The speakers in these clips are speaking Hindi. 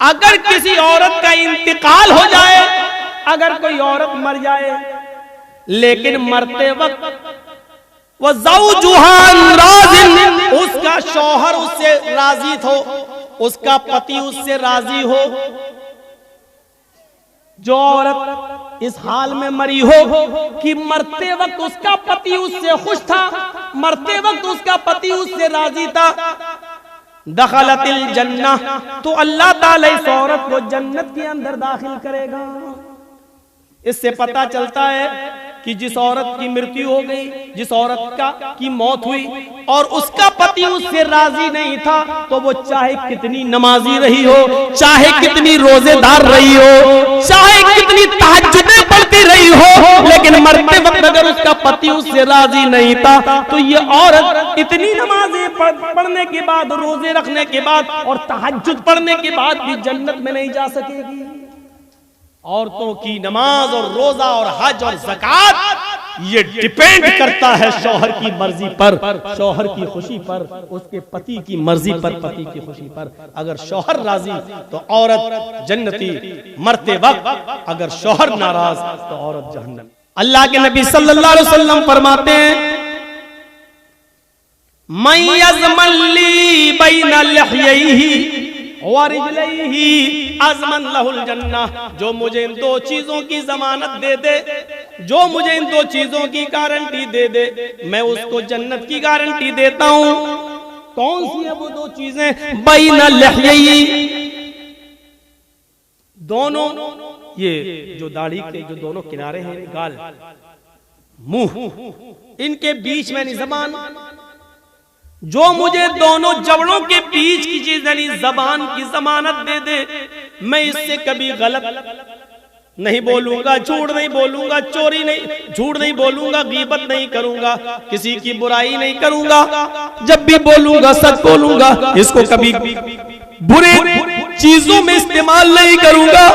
अगर किसी औरत का इंतकाल हो जाए, अगर कोई औरत मर जाए, लेकिन मरते वक्त वह ज़ौजुहान राज़िन, उसका शौहर उससे राजी हो, उसका पति उससे राजी हो। जो औरत इस हाल में मरी हो कि मरते वक्त उसका पति उससे खुश था, मरते वक्त उसका पति उससे राजी था, दखलतिल जन्नह, तो अल्लाह ताला इस औरत को जन्नत के अंदर दाखिल करेगा। इससे पता चलता है कि जिस औरत की मृत्यु हो गई, जिस औरत की मौत हुई और उसका पति उससे राजी नहीं था, तो वो चाहे कितनी नमाजी रही हो, चाहे कितनी रोजेदार रही हो, चाहे कितनी तहज्जुदें पढ़ती रही हो, लेकिन मरते वक्त अगर उसका पति उससे राजी नहीं था, तो ये औरत इतनी नमाजें पढ़ने के बाद, रोजे रखने के बाद और तहज्जुद पढ़ने के बाद भी जन्नत में नहीं जा सकेगी। औरतों की नमाज और रोजा और हज और ज़कात ये डिपेंड करता है शौहर की मर्जी पर, शौहर की खुशी पर, उसके पति की मर्जी पर, पति की खुशी पर। अगर शौहर राजी तो औरत जन्नती, मरते वक्त अगर शौहर नाराज तो औरत जहन्नम। अल्लाह के नबी सल्लल्लाहु अलैहि वसल्लम फरमाते हैं, मैं यज़मल्ली बैना लहयैहि व रिजलैहि अज़मन लहुल जन्नह, जो मुझे इन दो चीजों की जमानत दे दे, जो मुझे इन दो चीजों की गारंटी दे दे, मैं उसको जन्नत की गारंटी देता हूं। कौन सी है वो दो चीजें? बैना लहयैहि, दोनों ये जो दाढ़ी के जो दोनों किनारे हैं, गाल, मुंह, इनके बीच में ज़बान, जो मुझे दोनों जबड़ों के बीच की चीज यानी जबान की जमानत दे दे, मैं इससे कभी गलत नहीं बोलूंगा, झूठ नहीं बोलूंगा, चोरी नहीं, झूठ नहीं बोलूंगा, गीबत नहीं करूंगा, किसी की बुराई नहीं करूंगा, जब भी बोलूंगा सच बोलूंगा, इसको कभी बुरे चीजों में इस्तेमाल नहीं करूंगा।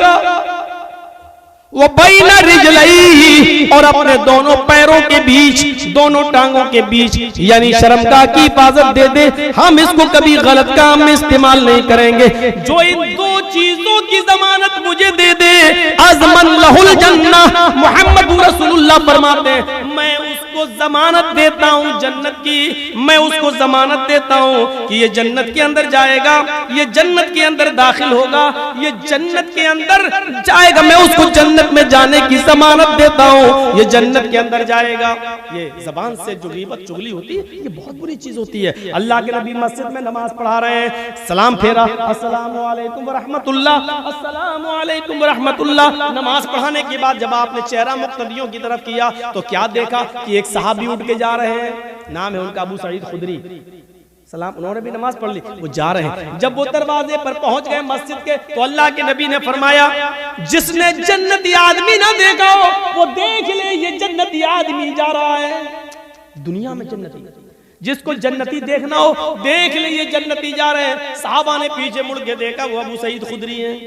वो बैना रिजलैहि, और अपने दोनों पैरों के बीच, दोनों टांगों के बीच यानी शर्मगाह की हिफाजत दे दे, हम इसको कभी गलत काम में इस्तेमाल नहीं करेंगे। जो इन दो चीजों की जमानत मुझे दे दे, अज़मन लहुल जन्नह, मोहम्मद रसूलुल्लाह फरमाते हैं, मैं उसको जमानत देता हूँ जन्नत की, मैं उसको जमानत देता हूँ कि ये जन्नत के अंदर जाएगा, ये जन्नत के अंदर दाखिल होगा, ये जन्नत के अंदर जाएगा, मैं उसको जन्नत में जाने की जमानत देता हूँ, ये जन्नत के अंदर जाएगा। ये जबान से जो गीबत चुगली होती है, ये बहुत बुरी चीज होती है। अल्लाह के नबी मस्जिद में नमाज पढ़ा रहे हैं, सलाम फेरा, अस्सलामु अलैकुम व रहमतुल्लाह, अस्सलामु अलैकुम व रहमतुल्लाह। नमाज पढ़ाने के बाद जब आपने चेहरा मुक्तदियों की तरफ किया तो क्या देखा कि एक सहाबी उठ के जा रहे हैं, नाम है उनका अबू सईद खुदरी, सलाम, उन्होंने भी नमाज पढ़ ली, वो जा रहे हैं। जब वो दरवाजे पर पहुंच गए मस्जिद के, तो अल्लाह के नबी ने फरमाया, जिसने जन्नती आदमी ना देखा हो वो देख ले, ये जन्नती आदमी जा रहा है। दुनिया में जन्नती, जिसको जन्नती देखना हो देख ले, ये जन्नती जा रहे हैं। साहबा ने पीछे मुड़ के देखा, वो अबू सईद खुदरी हैं।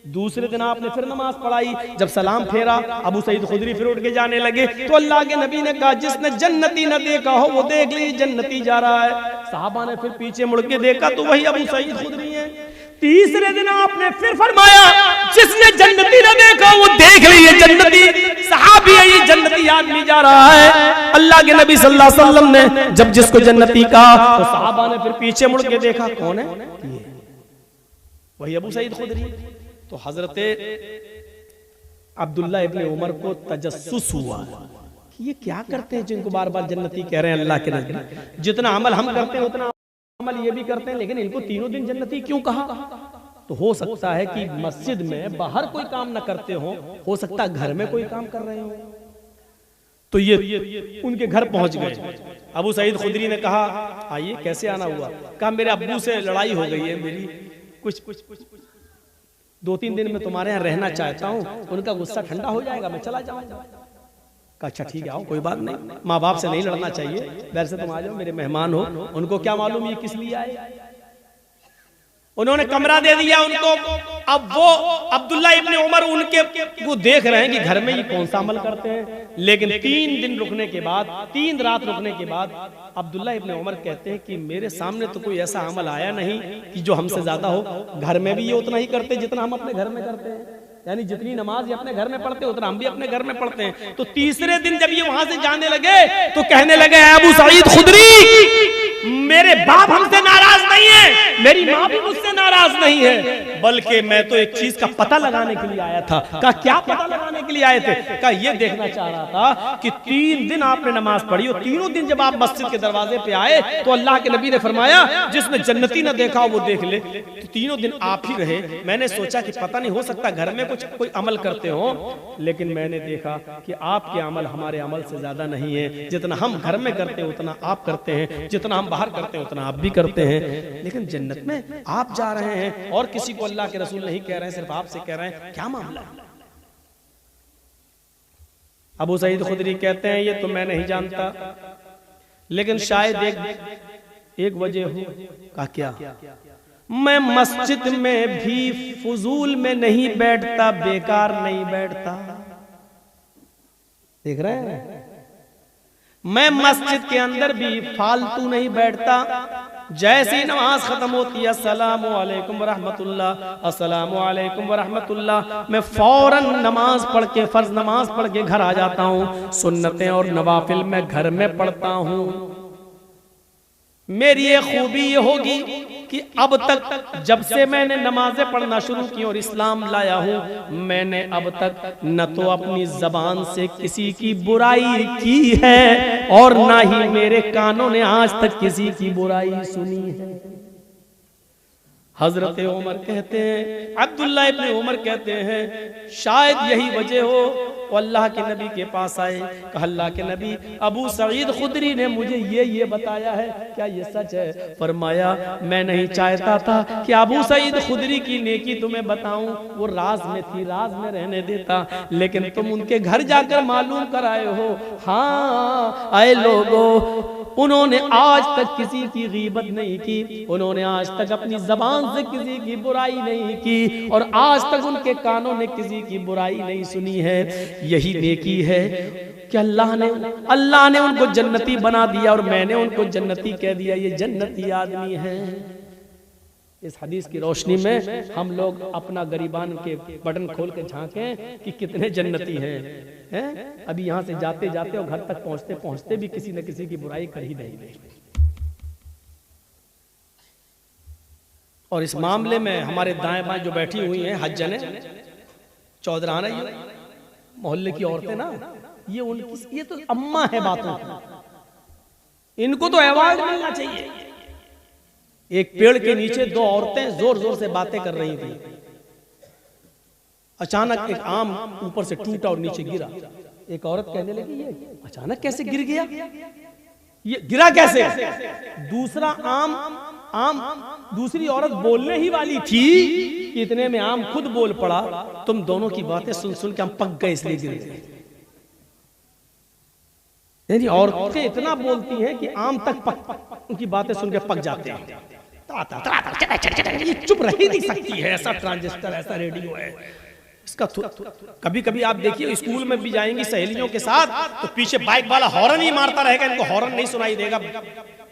दूसरे दिन आपने फिर नमाज पढ़ाई, जब सलाम फेरा, अबू सईद खुदरी फिर उठ के जाने लगे, तो अल्लाह के नबी ने कहा, जिसने जन्नती न देखा हो वो देख ले, जन्नती जा रहा है। साहबा ने फिर पीछे मुड़ के देखा तो वही अबू सईद खुदरी है। तीसरे दिन आपने फिर फरमाया, जिसने जन्नती न देखा वो देख ले, ये जन्नती सहाबी है, ये जन्नती आदमी जा रहा है। अल्लाह के नबी सल्लल्लाहु अलैहि वसल्लम ने जब जिसको जन्नती कहा, तो साहबा ने फिर पीछे मुड़ के देखा, कौन है? वही अबू सईद खुदरी। तो हजरते अब्दुल्ला इब्ने उमर को तजस्सुस हुआ कि ये क्या करते हैं जिनको बार बार जन्नती कह रहे हैं अल्लाह के नबी। जितना अमल हम करते हैं उतना अमल ये भी करते हैं, लेकिन इनको तीनों दिन जन्नती क्यों कहा? तो हो सकता है कि मस्जिद में बाहर कोई काम ना करते हो सकता है घर में कोई काम कर रहे हो। तो ये उनके घर पहुंच गए। अबू सईद खुदरी ने कहा, आइए, कैसे आना हुआ? कहा, मेरे अब्बू से लड़ाई हो गई है मेरी, कुछ 2-3 दिन में तुम्हारे यहाँ रहना चाहता हूँ, उनका गुस्सा ठंडा हो जाएगा, मैं चला जाऊंगा। कहा, अच्छा ठीक है, आओ, कोई बात नहीं, माँ बाप से नहीं लड़ना चाहिए, वैसे तुम आ जाओ, मेरे मेहमान हो। उनको क्या मालूम ये किस लिए आए। उन्होंने कमरा दे दिया उनको, अब वो अब्दुल्ला इब्ने उमर उनके वो देख रहे हैं कि घर में ये कौन सा अमल करते हैं। लेकिन 3 दिन रुकने के बाद, 3 रात रुकने के बाद अब्दुल्ला इब्ने उमर कहते हैं कि मेरे सामने तो कोई ऐसा अमल आया नहीं कि जो हमसे ज्यादा हो। घर में भी ये उतना ही करते जितना हम अपने घर में करते हैं, यानी जितनी नमाज ये अपने घर में पढ़ते हैं उतना हम भी अपने घर में पढ़ते हैं। तो तीसरे दिन जब ये वहां से जाने लगे तो कहने लगे अबू सईद खुदरी, मेरे बाप हमसे नाराज नहीं है, मेरी माँ भी मुझसे नाराज नहीं है, बल्कि मैं तो एक चीज का पता लगाने के लिए आया था। कहा क्या पता लगाने के लिए आए थे? कहा ये देखना चाह रहा था कि 3 दिन आपने नमाज पढ़ी और तीनों दिन जब आप मस्जिद के दरवाजे पे आए तो अल्लाह के नबी ने फरमाया जिसने जन्नती ना देखा वो देख ले। तो तीनों दिन आप ही रहे। मैंने सोचा कि पता नहीं हो सकता घर में कुछ कोई अमल करते हो, लेकिन मैंने देखा कि आपके अमल हमारे अमल से ज्यादा नहीं है। जितना हम घर में करते हैं उतना आप करते हैं, जितना हम बाहर करते हैं उतना आप भी करते हैं, लेकिन जन्नत में आप जा रहे हैं और किसी को अल्लाह के रसूल नहीं कह रहे हैं, सिर्फ आपसे कह रहे हैं। क्या मामला है? अबू सईद खुदरी कहते हैं ये तो मैं नहीं जानता, लेकिन शायद एक वजह हो। कहा क्या? मैं मस्जिद में भी फजूल में नहीं बैठता, बेकार नहीं बैठता। देख रहे हैं, मैं मस्जिद के अंदर भी फालतू नहीं बैठता। जैसे ही नमाज खत्म होती है अस्सलामु अलैकुम व रहमतुल्लाह, अस्सलामु अलैकुम व रहमतुल्लाह, मैं फौरन नमाज पढ़ के, फर्ज नमाज पढ़ के घर आ जाता हूँ। सुन्नतें और नवाफिल मैं घर में पढ़ता हूँ। मेरी ये खूबी ये होगी कि अब तक जब से मैंने नमाजें पढ़ना शुरू की और इस्लाम लाया हूँ, मैंने अब तक न तो अपनी जबान से किसी की बुराई की है और ना ही मेरे कानों ने आज तक किसी की बुराई सुनी है। हजरत उमर कहते हैं, अब्दुल्ला इब्ने उमर कहते हैं शायद यही वजह हो। वो अल्लाह के नबी के पास आए, कहा अल्लाह के नबी अबू सईद खुदरी ने मुझे ये बताया है, क्या ये सच है? फरमाया मैं नहीं चाहता था कि अबू सईद खुदरी की नेकी तुम्हें बताऊं, वो राज में थी, राज में रहने देता, लेकिन तुम उनके घर जाकर मालूम कर आए हो। हाँ आए लोगों, उन्होंने आज तक किसी की गीबत नहीं की, उन्होंने आज तक अपनी जबान से किसी की बुराई नहीं की और आज तक उनके कानों ने किसी की बुराई नहीं सुनी है। यही नेकी है कि अल्लाह ने उनको जन्नती बना दिया और मैंने उनको जन्नती कह दिया। ये जन्नती आदमी है। इस हदीस की रोशनी में हम लोग अपना गरीबान के बटन खोल के झांकें कि कितने जन्नती हैं। अभी यहाँ से जाते जाते और घर तक पहुँचते पहुँचते भी किसी न किसी की बुराई कर ही नहीं। और इस मामले में हमारे दाएं बाएं जो बैठी हुई हैं हज्जने चौधराना, ये मोहल्ले की औरतें ना, ये उनकी ये तो अम्मा है बातों की, इनको तो अवार्ड मिलना चाहिए। एक पेड़ के नीचे 2 औरतें जोर जोर से बातें कर रही थी। अचानक एक आम ऊपर से टूटा और नीचे गिरा। एक औरत कहने लगी ये अचानक कैसे गिर गया, ये गिरा कैसे? दूसरा दूसरी औरत बोलने ही वाली थी कि इतने में आम खुद बोल पड़ा, तुम दोनों की बातें सुन सुन के हम पक गए इसलिए गिर गए। यानी औरतें इतना बोलती हैं कि आम तक उनकी बातें सुन के पक जाते हैं। ये चुप रह ही नहीं सकती है। ऐसा ट्रांजिस्टर, ऐसा रेडियो है इसका। कभी कभी आप देखिए स्कूल में भी जाएंगी सहेलियों के साथ तो पीछे बाइक वाला हॉर्न ही मारता रहेगा, इनको हॉर्न नहीं सुनाई देगा।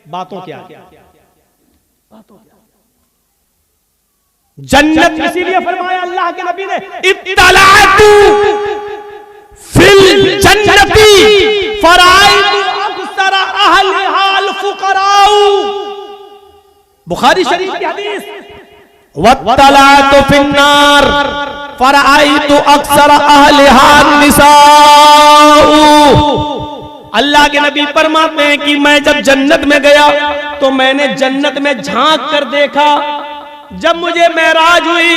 बातों क्या जन्नत इसीलिए फरमाया अल्लाह के नबी ने, इत्तलातु फिल जन्नती फराइतु अक्सर अहलिहाल फुकराउ। बुखारी शरीफ की हदीस, वत्तलातु फिन्नार फराइतु अक्सर अहलिहान निसाउ। अल्लाह के नबी फरमाते हैं कि मैं जब जन्नत में गया तो मैंने जन्नत में झांक कर देखा। जब मुझे मेराज हुई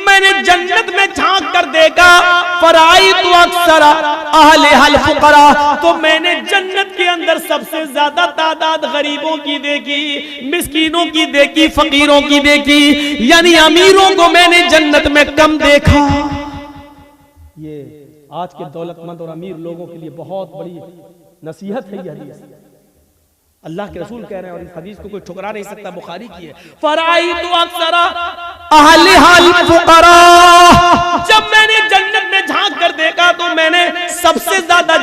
मैंने जन्नत में झांक कर देखा, फराइतु अक्सर अहलिहाल फुकरा, तो मैंने जन्नत के अंदर सबसे ज्यादा तादाद गरीबों की देखी, मिस्कीनों की देखी, फकीरों की देखी, यानी अमीरों को मैंने जन्नत में कम देखा। ये आज के दौलतमंद और अमीर लोगों के लिए बहुत बड़ी नसीहत है ये हदीस। अल्लाह के रसूल कह रहे हैं और इस हदीस को कोई ठुकरा नहीं सकता, बुखारी की है। फराइतु अक्सरा अहलिहाल फुकरा, जब मैंने जन्नत में झांक कर देखा तो मैंने सबसे ज्यादा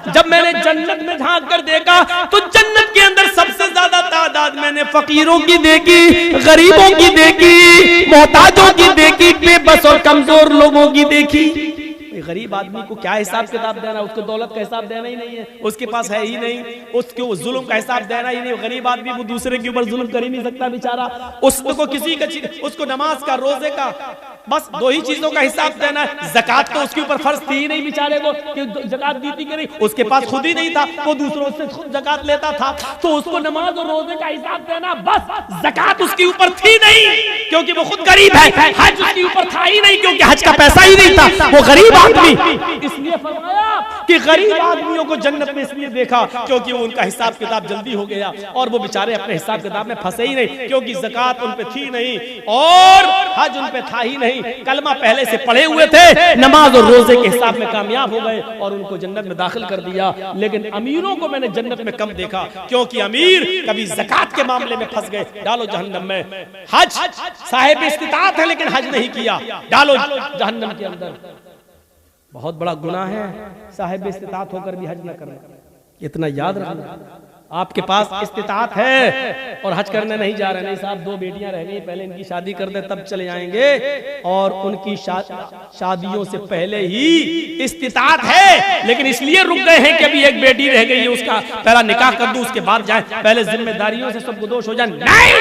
जब मैंने जन्नत में झांक कर देखा तो जन्नत के अंदर सबसे ज्यादा तादाद मैंने फकीरों की देखी, गरीबों की देखी, मोहताजों की देखी, बेबस और कमजोर लोगों की देखी। गरीब आदमी को क्या हिसाब किताब देना, उसको दौलत का हिसाब देना ही नहीं है, उसके पास है ही नहीं, उसको जुल्म का हिसाब देना ही नहीं। गरीब आदमी वो दूसरे के ऊपर जुल्म कर ही नहीं सकता बेचारा, उसको किसी का, उसको नमाज का, रोजे का, बस दो ही चीजों का हिसाब देना है। ज़कात तो उसके ऊपर फर्ज थी ही नहीं बेचारे को कि ज़कात दी थी कि नहीं, उसके पास खुद ही नहीं था, वो दूसरों से खुद ज़कात लेता था, तो उसको नमाज और रोजे का हिसाब देना, बस ज़कात उसके ऊपर थी नहीं क्योंकि वो खुद गरीब है, हज उसके ऊपर था ही नहीं क्योंकि हज का पैसा ही नहीं था, वो गरीब आदमी। इसलिए फरमाया कि गरीब आदमियों को जन्नत में इसलिए देखा क्योंकि वो उनका हिसाब किताब जल्दी हो गया और वो बेचारे अपने हिसाब किताब में फंसे ही नहीं क्योंकि ज़कात उन पे थी नहीं और हज उन पे था ही नहीं, कलमा पहले से पढ़े हुए थे, नमाज और रोजे के हिसाब में कामयाब हो गए और उनको जन्नत में दाखिल कर दिया। लेकिन अमीरों को मैंने जन्नत में कम देखा क्योंकि अमीर कभी ज़कात के मामले में फंस गए, डालो जहन्नम में। हज साहिब इस्तिताअत है लेकिन हज नहीं किया, डालो जहन्नम के अंदर। बहुत बड़ा गुनाह है साहिब इस्तिताअत होकर भी हज न करना, इतना याद रखना। आपके पास इस्तिताअत है और हज करने नहीं जा रहे, नहीं साहब दो बेटियां रह गई, पहले इनकी शादी कर दे तब चले जाएंगे, और उनकी शादियों से पहले ही इस्तिताअत है लेकिन इसलिए रुक गए हैं कि अभी एक बेटी रह गई है, उसका पहला निकाह कर दूं उसके बाद जाए, पहले जिम्मेदारियों से सब दोष हो जाए। नहीं,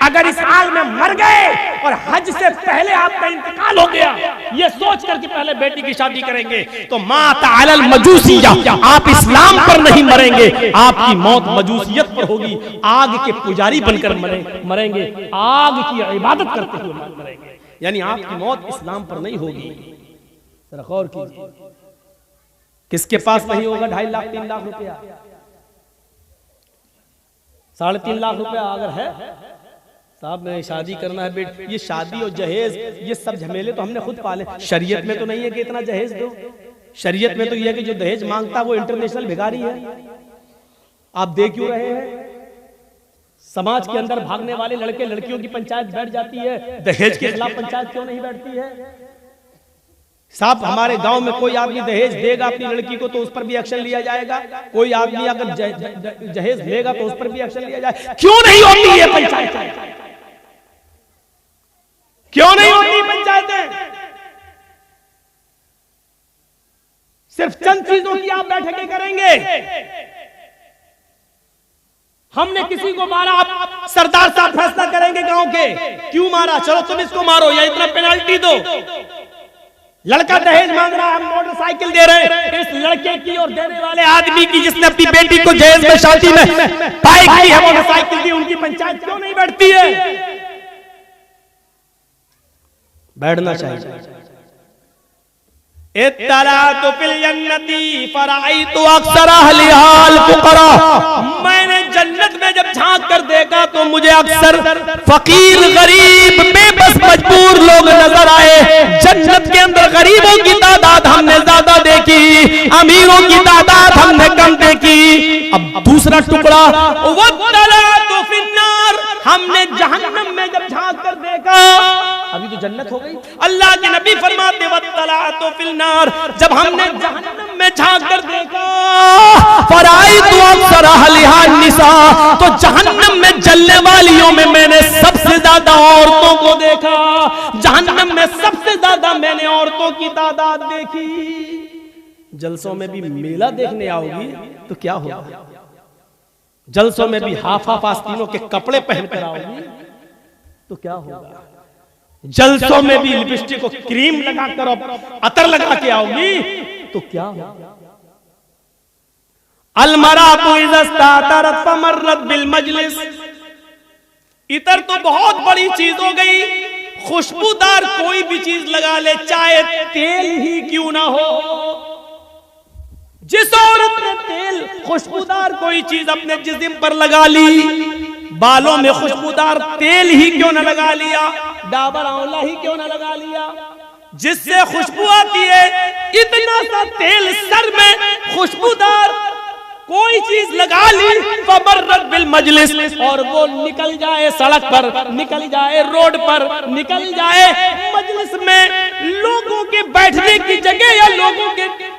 अगर इस हाल में मर गए और हज से पहले आपका इंतकाल हो गया ये सोच कर कि पहले बेटी की शादी करेंगे तो माता अलल मजूसिया, आप इस्लाम पर नहीं मरेंगे, आपकी मौत मजूसियत पर होगी, आग के पुजारी बनकर मरेंगे, आग की इबादत करते हुए मरेंगे, यानी आपकी मौत इस्लाम पर नहीं होगी। जरा गौर कीजिए, किसके पास नहीं होगा 2.5 लाख 3 लाख रुपया, 3.5 लाख रुपया अगर है, साहब मैं शादी करना है बेट, ये शादी और जहेज ये सब झमेले तो हमने खुद पाले, शरीयत में तो नहीं है कि इतना जहेज दो, शरीयत में तो ये है कि जो दहेज मांगता वो इंटरनेशनल भिखारी है। आप देख क्यों रहे हैं समाज के अंदर भागने वाले लड़के लड़कियों की पंचायत बैठ जाती है, दहेज के खिलाफ पंचायत क्यों नहीं बैठती है? साहब हमारे गांव में कोई आदमी दहेज देगा अपनी लड़की को तो उस पर भी एक्शन लिया जाएगा, कोई आदमी अगर जहेज लेगा तो उस पर भी एक्शन लिया जाएगा। क्यों नहीं होती है पंचायत? क्यों नहीं होती पंचायतें? सिर्फ चंद चीजों की आप बैठकें करेंगे। हमने किसी को मारा, आप सरदार साहब फैसला करेंगे गांव के, क्यों मारा, चलो तुम इसको मारो या इतना पेनल्टी दो। लड़का दहेज मांग रहा है, हम मोटरसाइकिल दे रहे हैं, इस लड़के की और देने वाले आदमी की जिसने अपनी बेटी को दहेज में शादी में बाइक दी है, मोटरसाइकिल दी, उनकी पंचायत क्यों नहीं बैठती है? बैठना चाहिए। इत्तलातु फिल जन्नती फराइतु अक्सर अहलिहाल फुकरा, मैंने जन्नत में जब झांक कर देखा तो मुझे अक्सर फकीर गरीब बेबस मजबूर लोग नजर आए। जन्नत के अंदर गरीबों की तादाद हमने ज्यादा देखी, अमीरों की तादाद हमने कम देखी। अब दूसरा टुकड़ा, वत्तलातु फिन्नार, हमने जहन्नम में जब झांक कर देखा, अभी तो जन्नत हो गई, अल्लाह के नबी फरमाते वत्तलातु फिन्नार, जब हमने जहन्नम में झांक कर देखा, फराइतु अक्सर अहलिहा निसा, तो जहन्नम में जलने वालियों में मैंने सबसे ज्यादा औरतों को देखा, जहन्नम में सबसे ज्यादा मैंने औरतों की तादाद देखी। जलसों में भी मेला देखने आओगी तो क्या होगा, जलसों में भी हाफा फास्तीनों के कपड़े पहनकर आओगी तो क्या होगा, जलसों में भी लिपस्टिक को क्रीम लगाकर और अतर लगा के आओगी तो क्या होगा। अलमरातु इज़ा इस्तातरत फमर्रत बिल मजलिस, इतर तो बहुत बड़ी चीज हो गई, खुशबूदार कोई भी चीज लगा ले, चाहे तेल ही क्यों ना हो, जिस औरत ने तेल खुशबूदार कोई चीज अपने जिस्म पर लगा ली, बालों में खुशबूदार तेल ही क्यों ना लगा लिया, डाबर आंवला ही क्यों ना लगा लिया, जिससे खुशबू आती है, इतना सा तेल सर में खुशबूदार कोई चीज लगा ली, फमर्रत बिल मजलिस, और वो निकल जाए सड़क पर, निकल जाए रोड पर, निकल जाए मजलिस में, लोगों के बैठने की जगह या लोगों के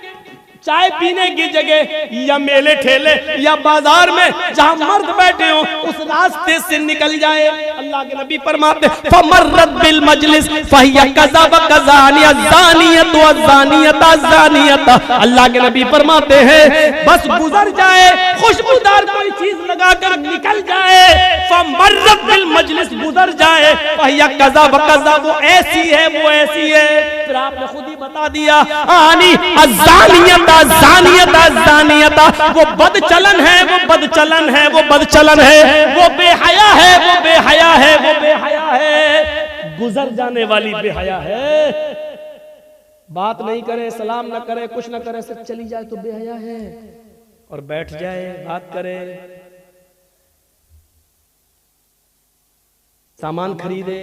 चाय पीने की जगह या मेले ठेले या बाजार में जहां मर्द बैठे हो उस रास्ते से निकल जाए। अल्लाह के नबी फरमाते फमर्रत बिल मजलिस फहिया कज़ा व कज़ानिया ज़ानियत व ज़ानियत ज़ानियत। अल्लाह के नबी फरमाते हैं बस गुजर जाए, खुशबूदार कोई चीज लगाकर निकल जाए, फमर्रत बिल मजलिस गुजर जाए, फहिया कज़ा व कज़ा, वो ऐसी है वो ऐसी है। फिर आपने खुद ही बता दिया आनी अज़ानियत ज़ानियत ज़ानियत, वो बदचलन है वो बदचलन है वो बदचलन है, वो बेहया है वो बेहया है वो बेहया है, गुजर जाने वाली बेहया है। बात नहीं करे, सलाम न करे, कुछ न करे, सिर्फ चली जाए तो बेहया है, और बैठ जाए बात करे, सामान खरीदे,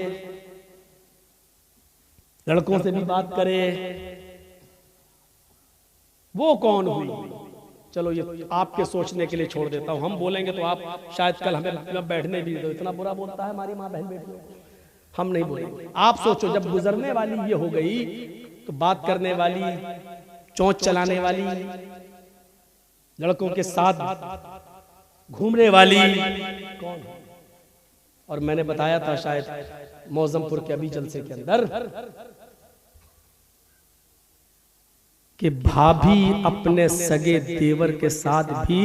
लड़कों से भी बात करे, वो कौन हुई? चलो ये आपके सोचने के लिए छोड़ देता हूं। हम बोलेंगे तो आप शायद कल हमें बैठने भी दो, इतना बुरा बोलता है हमारी माँ बहन बेटी, हम नहीं बोलेंगे। आप सोचो जब गुजरने वाली ये हो गई तो बात करने वाली, चोंच चलाने वाली, लड़कों के साथ घूमने वाली कौन? और मैंने बताया था शायद मौजमपुर के अभी जलसे के अंदर कि भाभी अपने सगे देवर के साथ भी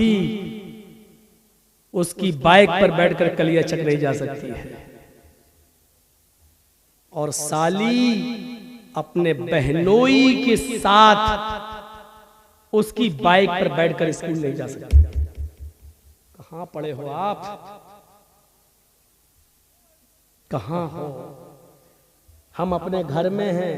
उसकी बाइक पर बैठकर कलिया चक नहीं जा सकती है, और साली अपने बहनोई के साथ उसकी बाइक पर बैठकर स्कूल नहीं जा सकती। कहां पड़े हो आप? कहां हो? हम अपने घर में हैं,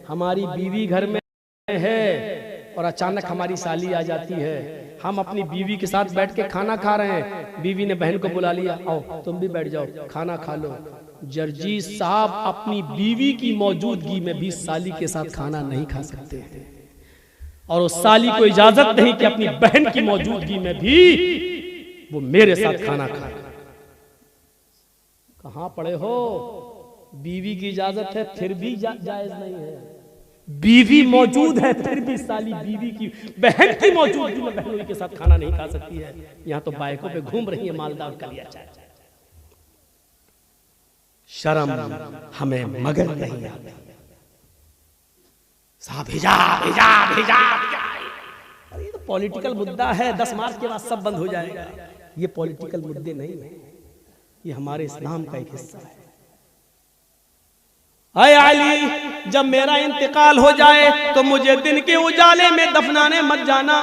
हमारी बीवी घर में है, और अचानक हमारी साली आ जाती है, हम अपनी बीवी के साथ बैठ के खाना खा रहे हैं, बीवी ने बहन को बुला लिया, आओ तुम भी बैठ जाओ खाना खा लो। जर्जीस साहब अपनी बीवी की मौजूदगी में भी साली के साथ खाना नहीं खा सकते हैं, और उस साली को इजाजत नहीं कि अपनी बहन की मौजूदगी में भी वो मेरे साथ खाना खाए। कहां पड़े हो? बीवी की इजाजत है फिर भी जायज नहीं है, बीवी मौजूद है फिर भी साली बीवी की बहन की मौजूदगी में बहनोई के साथ खाना नहीं खा सकती है। यहां तो बाइकों पे घूम रही है मालदार कलिया चाय। शर्म हमें मगर नहीं आती साहब। हिजाब हिजाब हिजाब, अरे ये तो पॉलिटिकल मुद्दा है, 10 मार्च के बाद सब बंद हो जाएगा। ये पॉलिटिकल मुद्दे नहीं है, ये हमारे इस्लाम का एक हिस्सा है। अय अली, जब मेरा इंतकाल हो जाए तो मुझे दिन के उजाले में दफनाने मत जाना,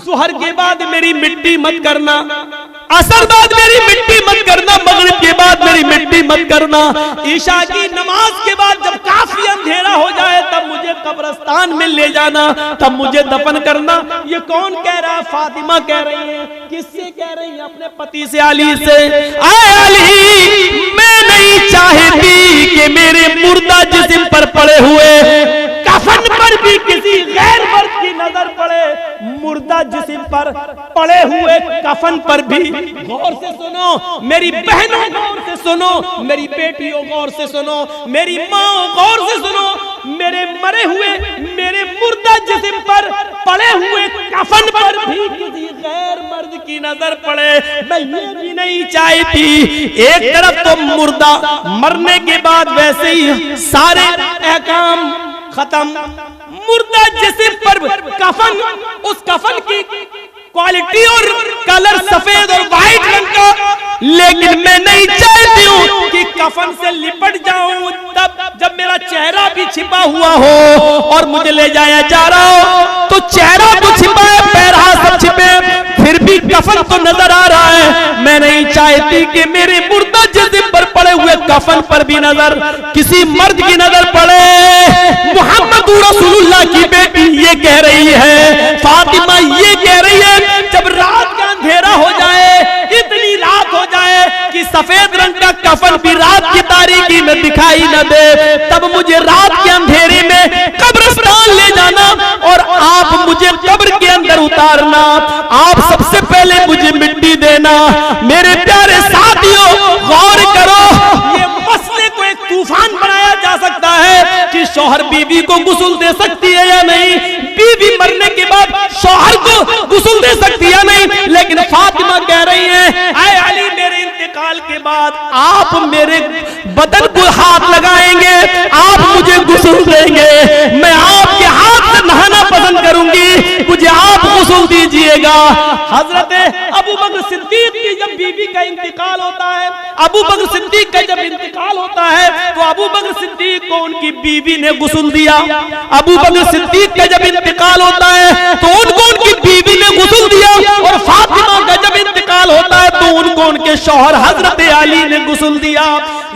जुहर के बाद मेरी मिट्टी मत करना, असर बाद मेरी मिट्टी मत करना, मगरिब के बाद मेरी मिट्टी मत करना, ईशा की नमाज के बाद जब काफी अंधेरा हो जाए तब मुझे कब्रिस्तान में ले जाना, तब मुझे दफन करना। ये कौन कह रहा है? फातिमा कह रही है। किससे कह रही है? अपने पति से, अली से। आए अली, मैं नहीं चाहती कि मेरे मुर्दा जिस्म पर पड़े हुए कफन पर भी किसी गैर मर्द की नजर पड़े। मुर्दा जिस्म पर पड़े हुए कफन पर भी गौर से सुनो, मेरी बहनों गौर से सुनो, मेरी बेटियों गौर से सुनो, मेरी माँ गौर से सुनो, मेरे मरे हुए, मेरे मुर्दा जिस्म पर पड़े हुए कफन पर भी किसी गैर मर्द की नजर पड़े। मैं ये भी नहीं चाहती। एक तरफ तो मुर्दा मरने के बाद वैसे ही सारे अहकाम खत्म, मुर्दा जिस्म पर कफन, उस कफन की क्वालिटी और कलर सफेद और व्हाइट रंग का, लेकिन मैं नहीं चाहती हूँ कि कफन से लिपट जाऊं तब जब मेरा चेहरा भी छिपा हुआ हो और मुझे ले जाया जा रहा हो तो चेहरा तो छिपा है, पैर हाथ सब छिपे, फिर भी कफन तो नजर आ रहा है। मैं नहीं चाहती कि मेरे मुर्दा जिस्म पर पड़े हुए कफन पर भी नजर किसी मर्द की नजर पड़े। मोहम्मद रसूलुल्लाह की बेटी ये कह रही है, फातिमा ये कह रही है, जब रात का अंधेरा हो जाए, इतनी रात हो जाए कि सफेद रंग का कफन भी रात की तारीकी में दिखाई न दे, तब मुझे रात के अंधेरे में कब्रिस्तान ले जाना और आप मुझे कब्र के अंदर उतारना। आप सबसे पहले मुझे मिट्टी देना। मेरे प्यारे साथियों, गौर करो, ये मसले को एक तूफान बनाया जा सकता है कि शौहर बीवी को गुस्ल दे सकती है या नहीं, बीवी मरने के बाद शौहर को गुस्ल दे सकती है या नहीं। लेकिन फातिमा कह रही है, आए अली, मेरे इंतकाल के बाद आप मेरे बदन को हाथ लगाएंगे, आप मुझे गुस्ल देंगे, मैं आपके हाथ से नहाना पसंद करूंगी, मुझे आप गुस्ल दीजिएगा। हजरत अबू बकर सिद्दीक की जब बीवी का इंतकाल होता है, अबू बकर सिद्दीक का जब इंतकाल होता है, तो अबू बकर सिद्दीक को उनकी बीवी ने गुस्ल दिया। अबू बकर सिद्दीक का जब इंतकाल होता है तो उनको उनकी बीवी ने गुस्ल दिया, और फातिमा का जब इंतकाल होता है तो उनको उनके शौहर हजरत अली ने गुस्ल दिया।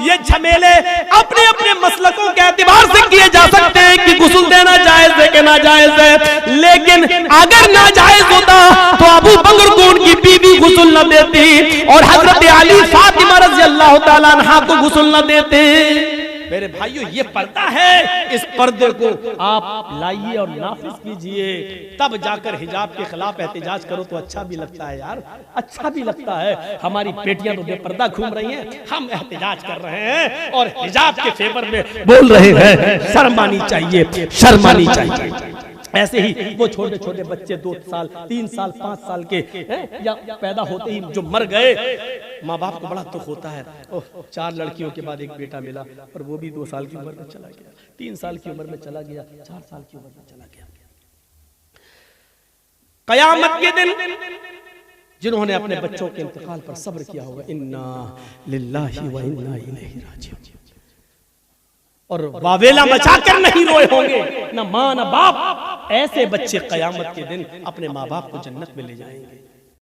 ये झमेले अपने अपने मसलकों के एतबार से किए जा सकते हैं कि गुस्ल देना जायज है कि नाजायज है, लेकिन अगर नाजायज होता तो अबू बकर को उनकी बीवी गुस्ल न देती और हजरत अली फातिमा रज़ी अल्लाह तआला अन्हा को गुस्ल न देते। मेरे भाइयों, ये पर्दा है, इस पर्दे को आप लाइए और नाफिज कीजिए, तब जाकर हिजाब के खिलाफ एहतिजाज करो तो अच्छा भी लगता है यार, अच्छा भी लगता है। हमारी बेटियां तो बेपर्दा घूम रही हैं, हम एहतिजाज कर रहे हैं और हिजाब के फेवर में बोल रहे हैं। शर्म आनी चाहिए, शर्म आनी चाहिए। ऐसे ही वो छोटे छोटे बच्चे 2 साल 3 साल 5 साल के या पैदा होते ही जो मर गए, माँ बाप को बड़ा दुख होता है। ओह, 4 लड़कियों के बाद एक बेटा मिला और वो भी 2 साल की उम्र में चला गया, 3 साल की उम्र में चला गया, 4 साल की उम्र में चला गया। कयामत के दिन जिन्होंने अपने बच्चों के इंतकाल पर सब्र किया होगा, इन्ना लिल्लाहि व इन्ना इलैहि राजिऊन, और वावेला मचाकर नहीं रोए होंगे, न मां न बाप, ऐसे बच्चे कयामत के दिन अपने माँ बाप को जन्नत में ले जाएंगे।